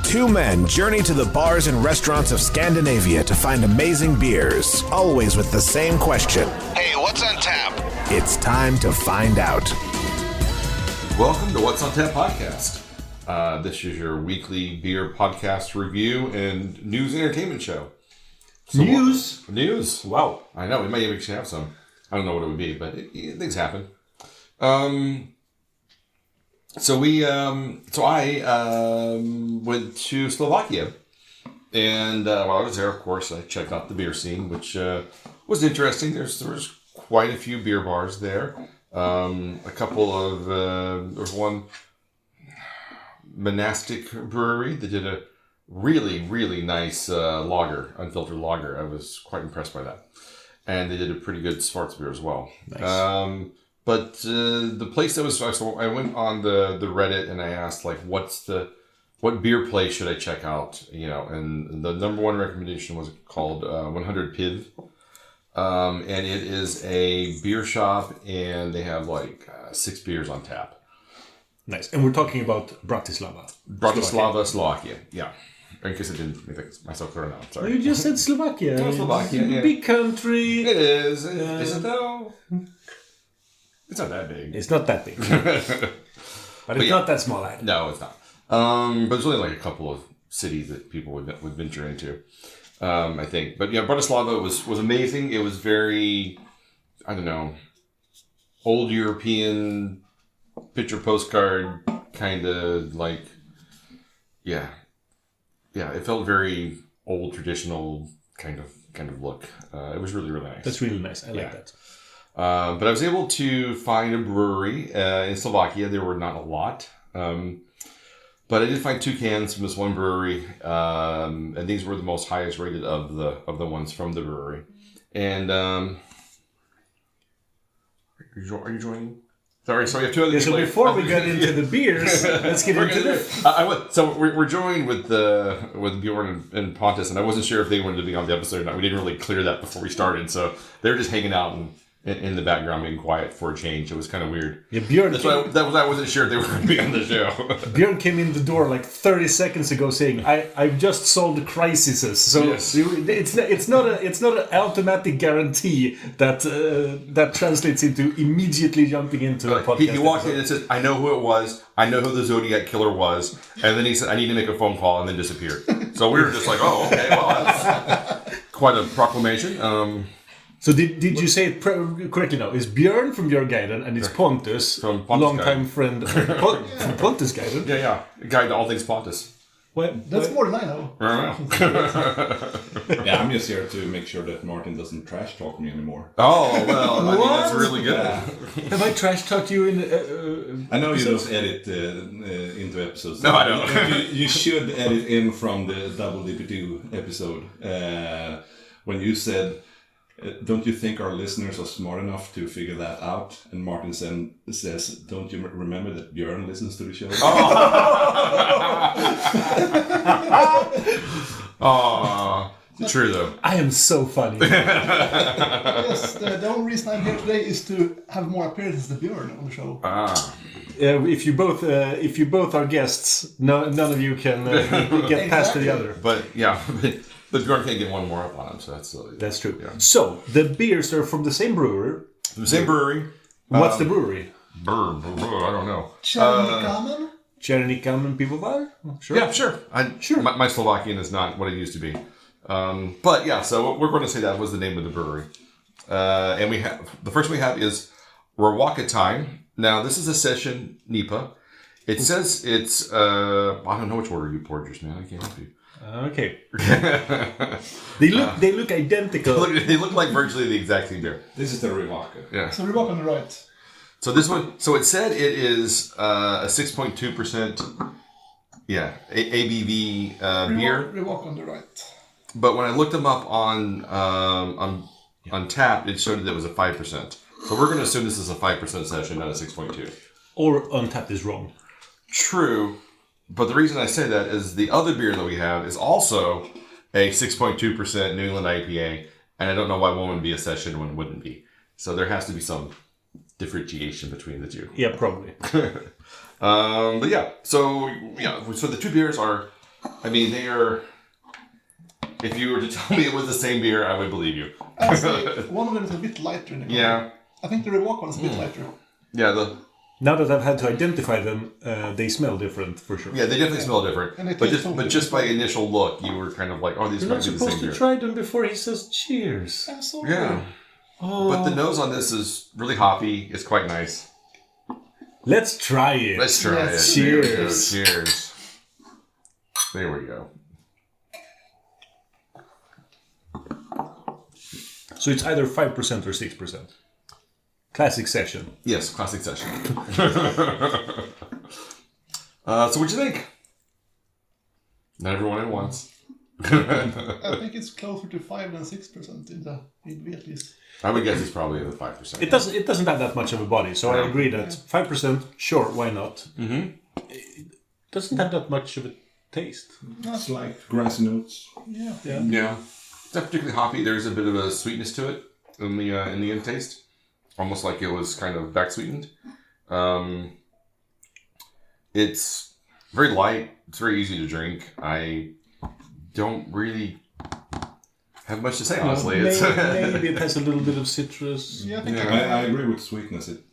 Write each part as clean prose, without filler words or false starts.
Two men journey to the bars and restaurants of Scandinavia to find amazing beers, always with the same question. Hey, what's on tap? It's time to find out. Welcome to What's on Tap podcast. This is your weekly beer podcast review and news and entertainment show. So News? Wow. I know, we might actually have some. I don't know what it would be, but things happen. So I went to Slovakia, and while I was there, of course, I checked out the beer scene, which was interesting. There was quite a few beer bars there. A couple of there's one monastic brewery that did a really nice unfiltered lager. I was quite impressed by that, and they did a pretty good Schwarzbier as well. Nice. But the place that was, so I went on the Reddit and I asked, like, what beer place should I check out? You know, and the number one recommendation was called 100 Piv. And it is a beer shop and they have like 6 beers on tap. Nice. And we're talking about Bratislava. Slovakia. Yeah. I guess I didn't make myself clear enough. Sorry. You just said Slovakia. Slovakia, yeah. Big country. It is. Is it though? It's not that big. It's not that big. But it's not that small either. No, it's not. But there's only like a couple of cities that people would venture into, I think. But yeah, Bratislava was amazing. It was very, I don't know, old European picture postcard kind of like, yeah. It felt very old, traditional kind of look. It was really nice. That's really nice. I like that. But I was able to find a brewery in Slovakia. There were not a lot. But I did find 2 cans from this one brewery. And these were the most highest rated of the ones from the brewery. And are you joining? Sorry, so we have 2 other people. So before we get into the beers, let's get into this. So we're joined with Bjorn and Pontus, and I wasn't sure if they wanted to be on the episode or not. We didn't really clear that before we started, so they were just hanging out in the background, being quiet for a change. It was kind of weird. Yeah, Bjorn. I wasn't sure if they were going to be on the show. Bjorn came in the door like 30 seconds ago, saying, "I've just solved crises." So yes. it's not an automatic guarantee that translates into immediately jumping into a podcast. He walked in and said, "I know who it was. I know who the Zodiac killer was." And then he said, "I need to make a phone call," and then disappeared. So we were just like, "Oh, okay, well, that's quite a proclamation." So did you say it correctly now? It's Björn from Björnguiden and it's Pontus, from Pontus long-time friend from Pontus Guiden. Yeah. Guide to all things Pontus. That's more than I know. Yeah, I'm just here to make sure that Martin doesn't trash talk me anymore. Oh, well, I think that's really good. Yeah. Have I trash talked you in... I know you don't edit into episodes. No, I don't. You should edit in from the Double DP2 episode when you said... don't you think our listeners are smart enough to figure that out? And Martin says, don't you remember that Björn listens to the show? Oh, true though. I am so funny. Yes, the only reason I'm here today is to have more appearances than Björn on the show. If you both are guests, none of you can get past the other. But yeah. But Bjorn can't get one more up on him, so that's true. Yeah. So the beers are from the same brewery. The same brewery. What's the brewery? I don't know. Cierny Kamen? Cierny Kamen Pivovar? Sure. Yeah, sure. Sure. My Slovakian is not what it used to be. But yeah, so we're going to say that was the name of the brewery. And the first one we have is Riwaka Time. Now this is a session NEIPA. It says it's I don't know which order you poured yours, man. I can't help you. Okay. They look identical. They look like virtually the exact same beer. This is the Riwaka. Yeah. So Riwaka on the right. So this one. So it said it is a 6.2%. Yeah, ABV beer. Riwaka on the right. But when I looked them up on tap, it showed that it was a 5%. So we're going to assume this is a 5% session, not a 6.2. Or on tap is wrong. True. But the reason I say that is the other beer that we have is also a 6.2% New England IPA, and I don't know why one would be a session and one wouldn't be. So there has to be some differentiation between the two. Yeah, probably. But yeah, so the two beers are I mean, they are... If you were to tell me it was the same beer, I would believe you. I'd say one of them is a bit lighter in the color. Yeah. I think the Riwaka one is a bit lighter. Yeah, Now that I've had to identify them, they smell different for sure. they definitely smell different. And they But taste just totally by initial look, you were kind of like, oh, these You're might not be the supposed same to beer. try them before he says cheers. I'm sorry. Yeah. Oh. But the nose on this is really hoppy. It's quite nice. Let's try it. Let's try Yes. it. There we go. Cheers. Cheers. There we go. So it's either 5% or 6%. Classic session. Yes, classic session. So what'd you think? Not everyone at once. I think it's closer to 5 than 6% in the ABV at least. I would guess it's probably in the 5%. It doesn't have that much of a body, so I agree that 5%, sure, why not? Mm-hmm. It doesn't have that much of a taste. It's like grassy notes. Yeah. Yeah. It's not particularly hoppy. There's a bit of a sweetness to it in the end taste. Almost like it was kind of back sweetened. It's very light. It's very easy to drink. I don't really have much to say, honestly. Maybe it has a little bit of citrus. Yeah, I think I agree with sweetness. It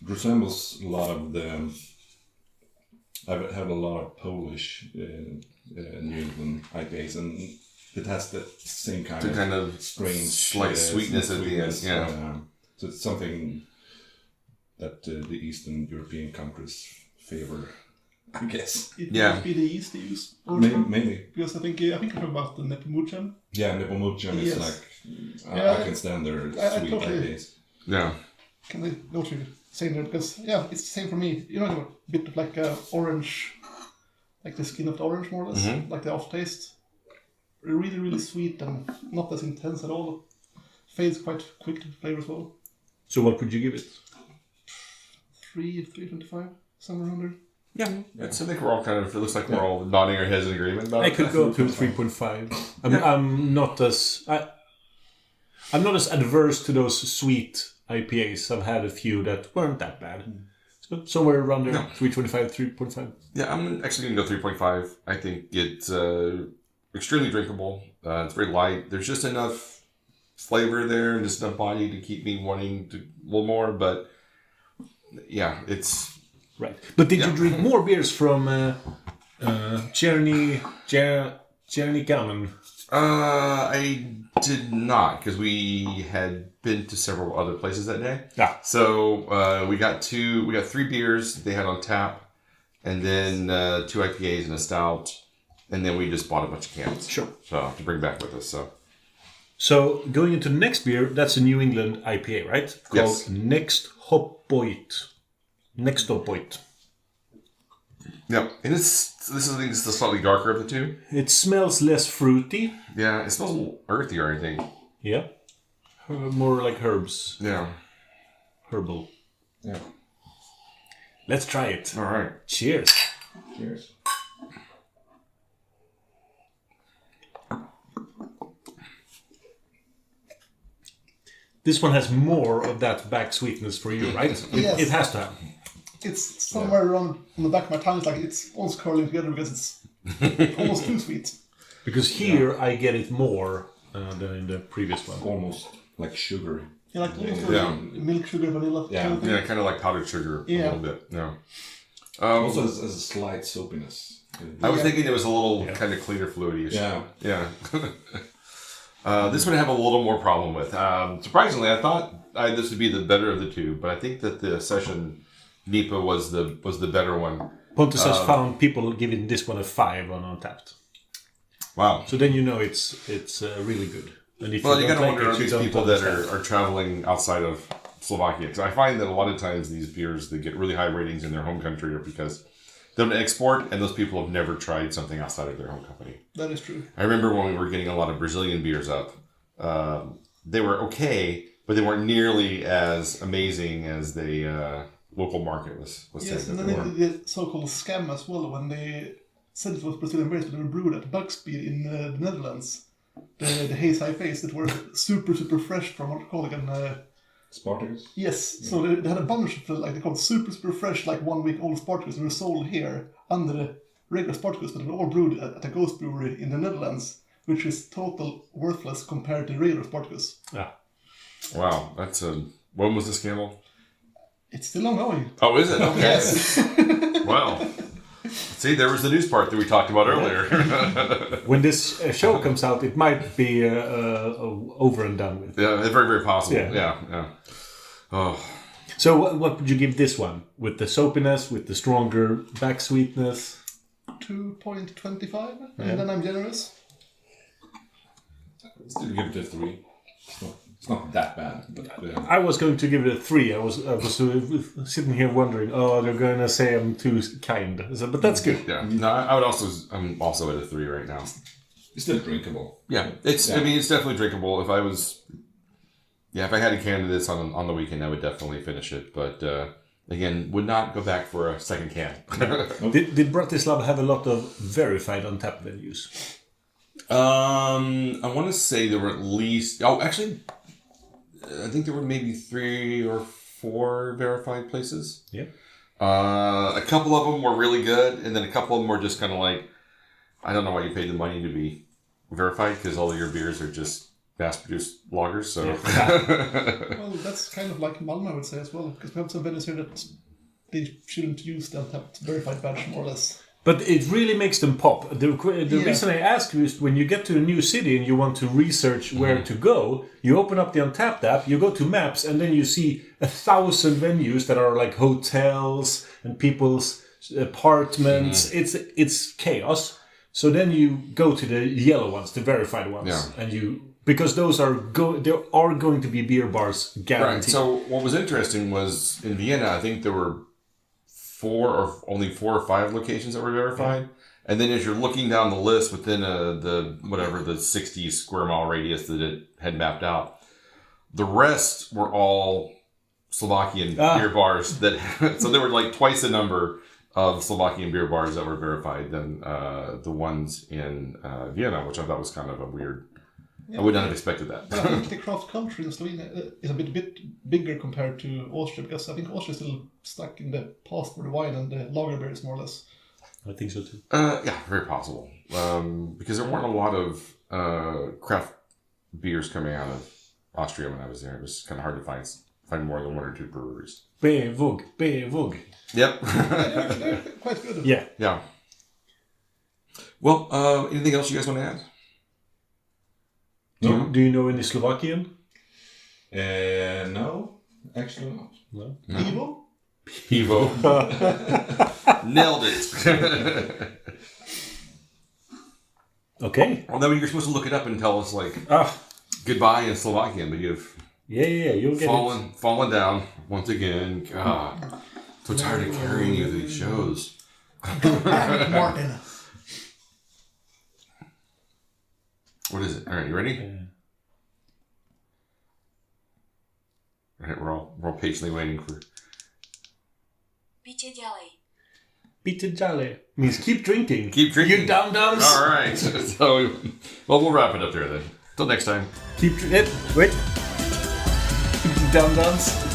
resembles a lot of the. I've had a lot of Polish New England IPAs, and it has the same kind of strange, slight sweetness at the end. Yeah. So it's something that the Eastern European countries favor, I guess. it Yeah. must be the yeast they use. Mainly. Because I think I heard about the Nepomuchan. Yeah, Nepomuchan is Yes. like Yeah, I can stand their I sweet totally- IPAs. Yeah. Can I go to saying there? Because, yeah, it's the same for me. You know, a bit of like orange, like the skin of the orange more or less, like the aftertaste. Really, really sweet and not as intense at all. Fades quite quick to flavor as well. So what would you give it? 3.25, somewhere around there. Yeah. It's, I think we're all kind of, it looks like we're all nodding our heads in agreement about I it. could go up to 3.5. I'm not as adverse to those sweet IPAs. I've had a few that weren't that bad. So somewhere around there, 3.25, 3.5. Yeah, I'm actually going to go 3.5. I think it's extremely drinkable. It's very light. There's just enough flavor there and just enough body to keep me wanting to a little more. But yeah, it's... Right. But did you drink more beers from Cierny Kamen? I did not, because we had been to several other places that day. Yeah. So we got 3 beers they had on tap, and then 2 IPAs and a stout, and then we just bought a bunch of cans. Sure. So to bring back with us. So going into the next beer, that's a New England IPA, right? Called Yes. Nexthopoit. Yeah, and this is I think it's the slightly darker of the two. It smells less fruity. Yeah, it smells a little earthier, I think. Yeah. More like herbs. Yeah. Herbal. Yeah. Let's try it. All right. Cheers. Cheers. This one has more of that back sweetness for you, right? Yes. It has to have. It's somewhere around on the back of my tongue. It's like it's almost curling together because it's almost too sweet. Because here I get it more than in the previous one. Almost like sugary. Yeah, like almost Yeah. milk, sugar, vanilla. Yeah. kind of thing. Yeah, kind of like powdered sugar Yeah. a little bit. Yeah. Also has a slight soapiness. I was thinking it was a little kind of cleaner fluidy-ish. Yeah. Yeah. This one I have a little more problem with. Surprisingly, I thought this would be the better of the two, but I think that the Session NEIPA was the better one. Pontus has found people giving this one a 5 on Untapped. Wow. So then you know it's really good. And if Well, you don't got to like wonder it, are you these don't people that understand. are traveling outside of Slovakia. Because I find that a lot of times these beers that get really high ratings in their home country are because they don't export, and those people have never tried something outside of their home company. That is true. I remember when we were getting a lot of Brazilian beers up. They were okay, but they weren't nearly as amazing as the local market was Yes, saying and that then they they were. did the so-called scam as well when they said it was Brazilian beers, but they were brewed at Bugspeed in the Netherlands. The haze IPAs that were super fresh from what you call it again. Spartacus. Yes, so they had a bunch of like they called super fresh, like 1 week old Spartacus, and were sold here under the regular Spartacus, but they're all brewed at a ghost brewery in the Netherlands, which is total worthless compared to regular Spartacus. Ah. Wow, that's a... When was the scandal? It's still ongoing. Oh, is it? Okay. Yes. Wow. See, there was the news part that we talked about earlier. When this show comes out, it might be over and done with. Yeah, very, very possible. Yeah. Yeah. Oh. So what would you give this one? With the soapiness, with the stronger back sweetness? 2.25, and then I'm generous. Still give it a 3. It's not that bad. But, I was going to give it a 3. I was sitting here wondering, they're going to say I'm too kind. But that's good. Yeah. No, I'm also at a 3 right now. it's still drinkable. Yeah. It's definitely drinkable. If I had a can of this on the weekend, I would definitely finish it. But again, would not go back for a second can. Did Bratislava have a lot of verified untapped venues? I want to say there were at least... Oh, actually, I think there were maybe 3 or 4 verified places. Yeah. A couple of them were really good, and then a couple of them were just kind of like, I don't know why you paid the money to be verified, because all of your beers are just mass-produced lagers, so... Well, that's kind of like Malmö, I would say, as well, because we have some venues here that they shouldn't use the untapped verified badge, more or less. But it really makes them pop. The reason I ask you is when you get to a new city and you want to research where to go, you open up the Untapped app, you go to Maps, and then you see 1,000 venues that are like hotels and people's apartments. It's chaos. So then you go to the yellow ones, the verified ones, and because those are there are going to be beer bars guaranteed. Right. So what was interesting was in Vienna, I think there were 4 or 5 locations that were verified. And then as you're looking down the list within the 60 square mile radius that it had mapped out, the rest were all Slovakian beer bars so there were like twice the number of Slovakian beer bars that were verified than the ones in Vienna, which I thought was kind of a weird... I would not have expected that. But I think the craft culture in Slovenia is a bit bigger compared to Austria, because I think Austria is still stuck in the past for the wine and the lager beers, more or less. I think so too. Yeah, very possible. Because there weren't a lot of craft beers coming out of Austria when I was there. It was kind of hard to find more than 1 or 2 breweries. Bevog. Yep. They're quite good. Yeah. Yeah. Well, anything else you guys want to add? Do you know any Slovakian? No, actually not. No. Evo? Nailed it. Okay. Well, then you're supposed to look it up and tell us like goodbye in Slovakian, but you've you'll get fallen down once again. God, so tired of carrying you to these shows. Martin. What is it? All right, you ready? All right, we're all patiently waiting for. Picie dalej. Pite jale means keep drinking. Keep drinking. You dum-dums. All right. So, we'll wrap it up there then. Till next time. Keep wait. Dum-dums.